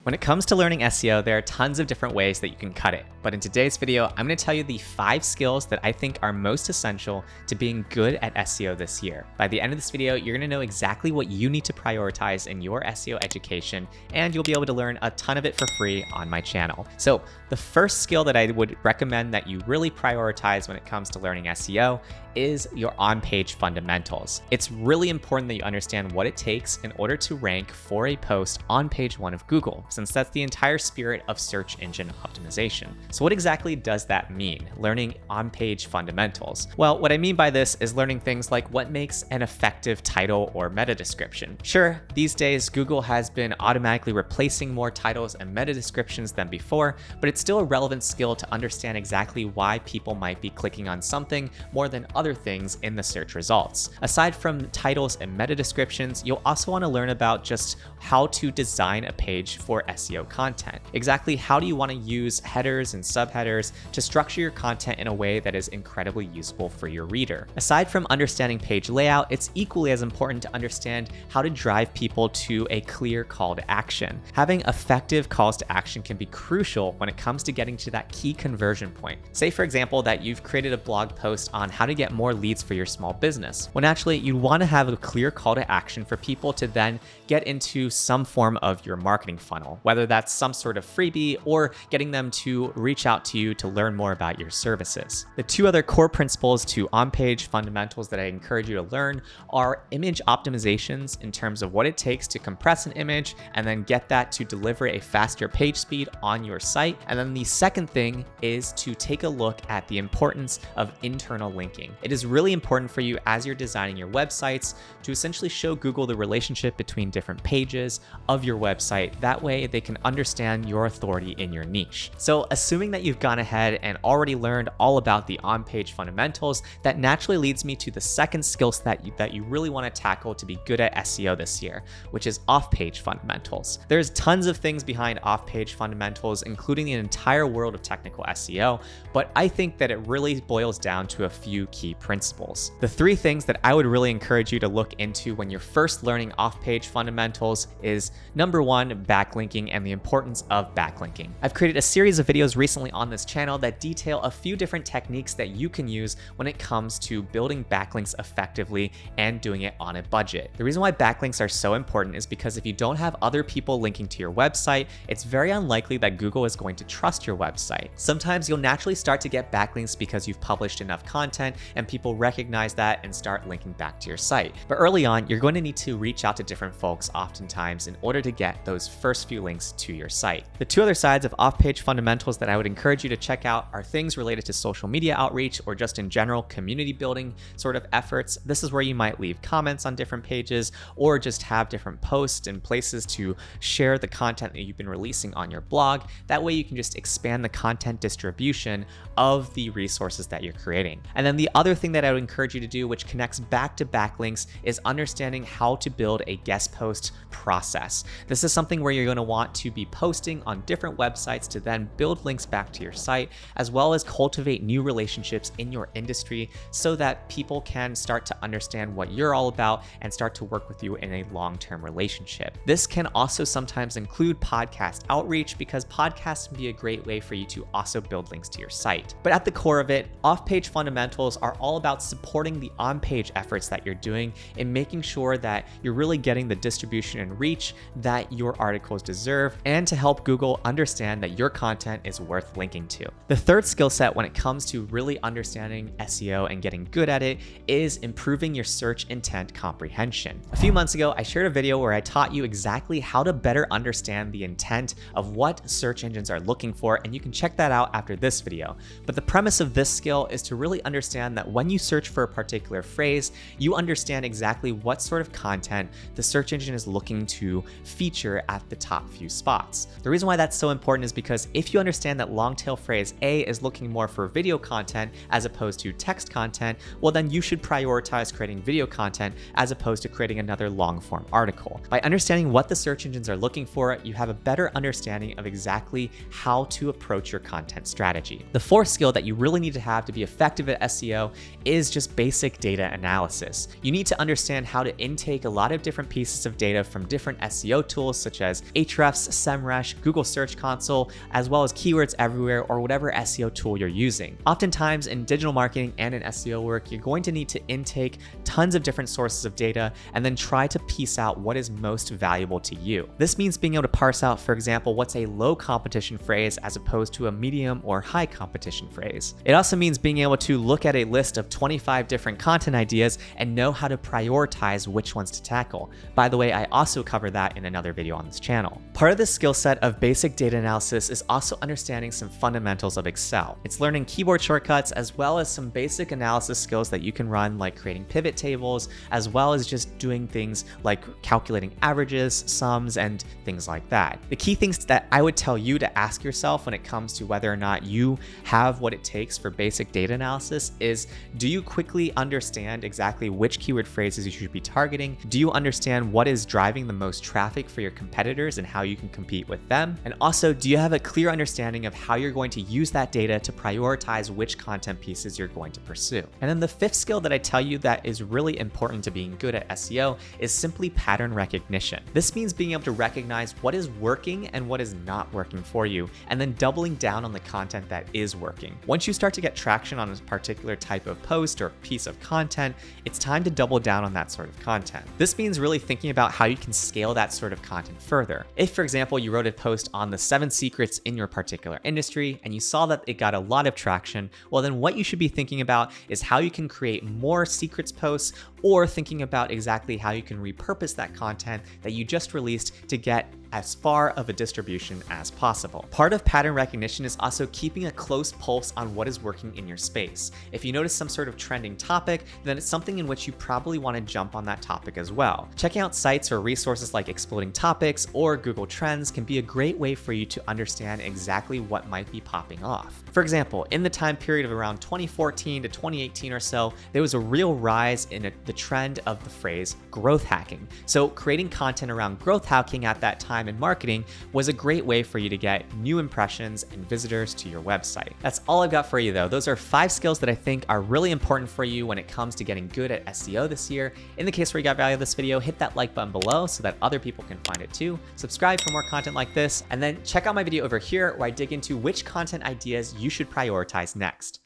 When it comes to learning SEO, there are tons of different ways that you can cut it. But in today's video, I'm going to tell you the 5 skills that I think are most essential to being good at SEO this year. By the end of this video, you're going to know exactly what you need to prioritize in your SEO education, and you'll be able to learn a ton of it for free on my channel. So the first skill that I would recommend that you really prioritize when it comes to learning SEO is your on-page fundamentals. It's really important that you understand what it takes in order to rank for a post on page 1 of Google, since that's the entire spirit of search engine optimization. So what exactly does that mean, learning on-page fundamentals? Well, what I mean by this is learning things like what makes an effective title or meta description. Sure, these days Google has been automatically replacing more titles and meta descriptions than before, but it's still a relevant skill to understand exactly why people might be clicking on something more than other things in the search results. Aside from titles and meta descriptions, you'll also want to learn about just how to design a page for SEO content. Exactly how do you want to use headers and subheaders to structure your content in a way that is incredibly useful for your reader. Aside from understanding page layout, it's equally as important to understand how to drive people to a clear call to action. Having effective calls to action can be crucial when it comes to getting to that key conversion point. Say, for example, that you've created a blog post on how to get more leads for your small business. Well, naturally, you want to have a clear call to action for people to then get into some form of your marketing funnel, whether that's some sort of freebie or getting them to reach out to you to learn more about your services. The 2 other core principles to on-page fundamentals that I encourage you to learn are image optimizations in terms of what it takes to compress an image and then get that to deliver a faster page speed on your site. And then the second thing is to take a look at the importance of internal linking. It is really important for you as you're designing your websites to essentially show Google the relationship between different pages of your website. That way they can understand your authority in your niche. So assuming that you've gone ahead and already learned all about the on-page fundamentals, that naturally leads me to the second skill set that you really want to tackle to be good at SEO this year, which is off-page fundamentals. There's tons of things behind off-page fundamentals, including the entire world of technical SEO, but I think that it really boils down to a few key principles. The 3 things that I would really encourage you to look into when you're first learning off-page fundamentals is number 1, backlinking and the importance of backlinking. I've created a series of videos recently on this channel that detail a few different techniques that you can use when it comes to building backlinks effectively and doing it on a budget. The reason why backlinks are so important is because if you don't have other people linking to your website, it's very unlikely that Google is going to trust your website. Sometimes you'll naturally start to get backlinks because you've published enough content and people recognize that and start linking back to your site. But early on, you're going to need to reach out to different folks oftentimes in order to get those first few links to your site. The 2 other sides of off-page fundamentals that I would encourage you to check out are things related to social media outreach or just in general community building sort of efforts. This is where you might leave comments on different pages or just have different posts and places to share the content that you've been releasing on your blog. That way you can just expand the content distribution of the resources that you're creating. And then the other thing that I would encourage you to do, which connects back to backlinks, is understanding how to build a guest post process. This is something where you're going to want to be posting on different websites to then build links back to your site, as well as cultivate new relationships in your industry so that people can start to understand what you're all about and start to work with you in a long-term relationship. This can also sometimes include podcast outreach because podcasts can be a great way for you to also build links to your site. But at the core of it, off-page fundamentals are all about supporting the on-page efforts that you're doing and making sure that you're really getting the distribution and reach that your articles deserve, and to help Google understand that your content is worth linking to. The third skill set when it comes to really understanding SEO and getting good at it is improving your search intent comprehension. A few months ago, I shared a video where I taught you exactly how to better understand the intent of what search engines are looking for, and you can check that out after this video. But the premise of this skill is to really understand that when you search for a particular phrase, you understand exactly what sort of content the search engine is looking to feature at the top few spots. The reason why that's so important is because if you understand that long tail phrase A is looking more for video content as opposed to text content, well then you should prioritize creating video content as opposed to creating another long form article. By understanding what the search engines are looking for, you have a better understanding of exactly how to approach your content strategy. The fourth skill that you really need to have to be effective at SEO is just basic data analysis. You need to understand how to intake a lot of different pieces of data from different SEO tools such as Ahrefs, Ahrefs, SEMrush, Google Search Console, as well as Keywords Everywhere or whatever SEO tool you're using. Oftentimes in digital marketing and in SEO work, you're going to need to intake tons of different sources of data and then try to piece out what is most valuable to you. This means being able to parse out, for example, what's a low competition phrase as opposed to a medium or high competition phrase. It also means being able to look at a list of 25 different content ideas and know how to prioritize which ones to tackle. By the way, I also cover that in another video on this channel. Part of the skill set of basic data analysis is also understanding some fundamentals of Excel. It's learning keyboard shortcuts as well as some basic analysis skills that you can run, like creating pivot tables, as well as just doing things like calculating averages, sums, and things like that. The key things that I would tell you to ask yourself when it comes to whether or not you have what it takes for basic data analysis is, do you quickly understand exactly which keyword phrases you should be targeting? Do you understand what is driving the most traffic for your competitors and how you can compete with them? And also, do you have a clear understanding of how you're going to use that data to prioritize which content pieces you're going to pursue? And then the fifth skill that I tell you that is really important to being good at SEO is simply pattern recognition. This means being able to recognize what is working and what is not working for you, and then doubling down on the content that is working. Once you start to get traction on a particular type of post or piece of content, it's time to double down on that sort of content. This means really thinking about how you can scale that sort of content further. If, for example, you wrote a post on the 7 secrets in your particular industry and you saw that it got a lot of traction, well, then what you should be thinking about is how you can create more secrets posts, or thinking about exactly how you can repurpose that content that you just released to get as far of a distribution as possible. Part of pattern recognition is also keeping a close pulse on what is working in your space. If you notice some sort of trending topic, then it's something in which you probably want to jump on that topic as well. Checking out sites or resources like Exploding Topics or Google Trends can be a great way for you to understand exactly what might be popping off. For example, in the time period of around 2014 to 2018 or so, there was a real rise in the trend of the phrase growth hacking. So creating content around growth hacking at that time in marketing was a great way for you to get new impressions and visitors to your website. That's all I've got for you though. Those are 5 skills that I think are really important for you when it comes to getting good at SEO this year. In the case where you got value of this video, hit that like button below so that other people can find it too. Subscribe for more content like this, and then check out my video over here where I dig into which content ideas you should prioritize next.